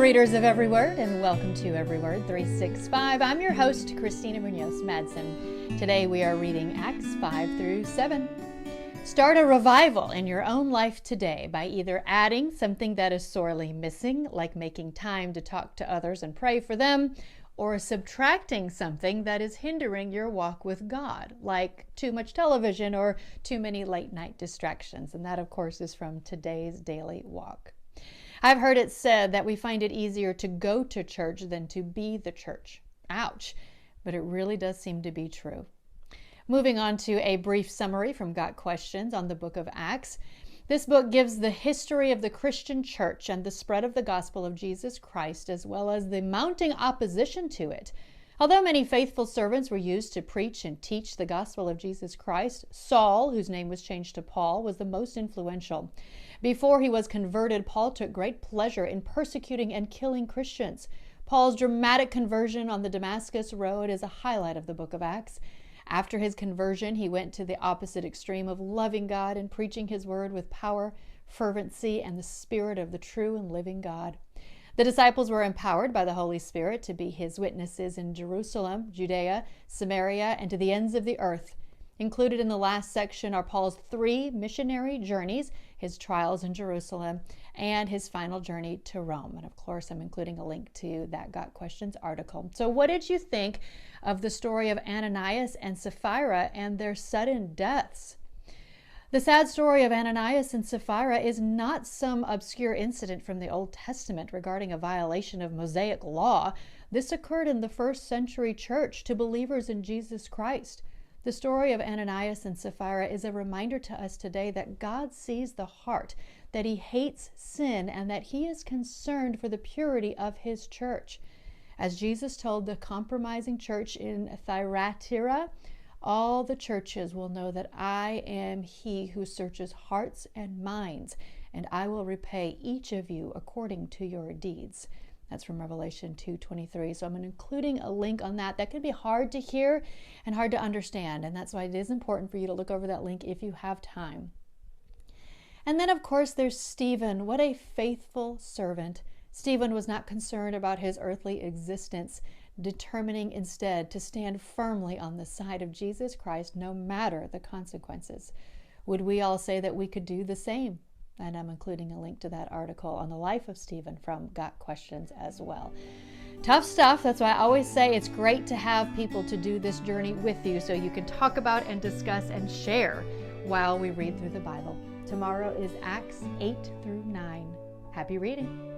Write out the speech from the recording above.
readers of Every Word, and welcome to Every Word 365. I'm your host, Christina Munoz Madsen. Today we are reading Acts 5 through 7. Start a revival in your own life today by either adding something that is sorely missing, like making time to talk to others and pray for them, or subtracting something that is hindering your walk with God, like too much television or too many late night distractions. And that, of course, is from today's daily walk. I've heard it said that we find it easier to go to church than to be the church. Ouch, but it really does seem to be true. Moving on to a brief summary from Got Questions on the book of Acts. This book gives the history of the Christian church and the spread of the gospel of Jesus Christ, as well as the mounting opposition to it. Although many faithful servants were used to preach and teach the gospel of Jesus Christ, Saul, whose name was changed to Paul, was the most influential. Before he was converted, Paul took great pleasure in persecuting and killing Christians. Paul's dramatic conversion on the Damascus Road is a highlight of the book of Acts. After his conversion, he went to the opposite extreme of loving God and preaching his word with power, fervency, and the spirit of the true and living God. The disciples were empowered by the Holy Spirit to be his witnesses in Jerusalem, Judea, Samaria, and to the ends of the earth. Included in the last section are Paul's 3 missionary journeys, his trials in Jerusalem, and his final journey to Rome. And of course, I'm including a link to that Got Questions article. So what did you think of the story of Ananias and Sapphira and their sudden deaths? The sad story of Ananias and Sapphira is not some obscure incident from the Old Testament regarding a violation of Mosaic law. This occurred in the first century church to believers in Jesus Christ. The story of Ananias and Sapphira is a reminder to us today that God sees the heart, that he hates sin, and that he is concerned for the purity of his church. As Jesus told the compromising church in Thyatira, all the churches will know that I am he who searches hearts and minds, and I will repay each of you according to your deeds. That's from Revelation 2:23. So I'm including a link on that. That can be hard to hear and hard to understand, and that's why it is important for you to look over that link if you have time. And then, of course, there's Stephen. What a faithful servant. Stephen was not concerned about his earthly existence, determining instead to stand firmly on the side of Jesus Christ no matter the consequences. Would we all say that we could do the same? And I'm including a link to that article on the life of Stephen from Got Questions as well. Tough stuff. That's why I always say it's great to have people to do this journey with you so you can talk about and discuss and share while we read through the Bible. Tomorrow is Acts 8 through 9. Happy reading.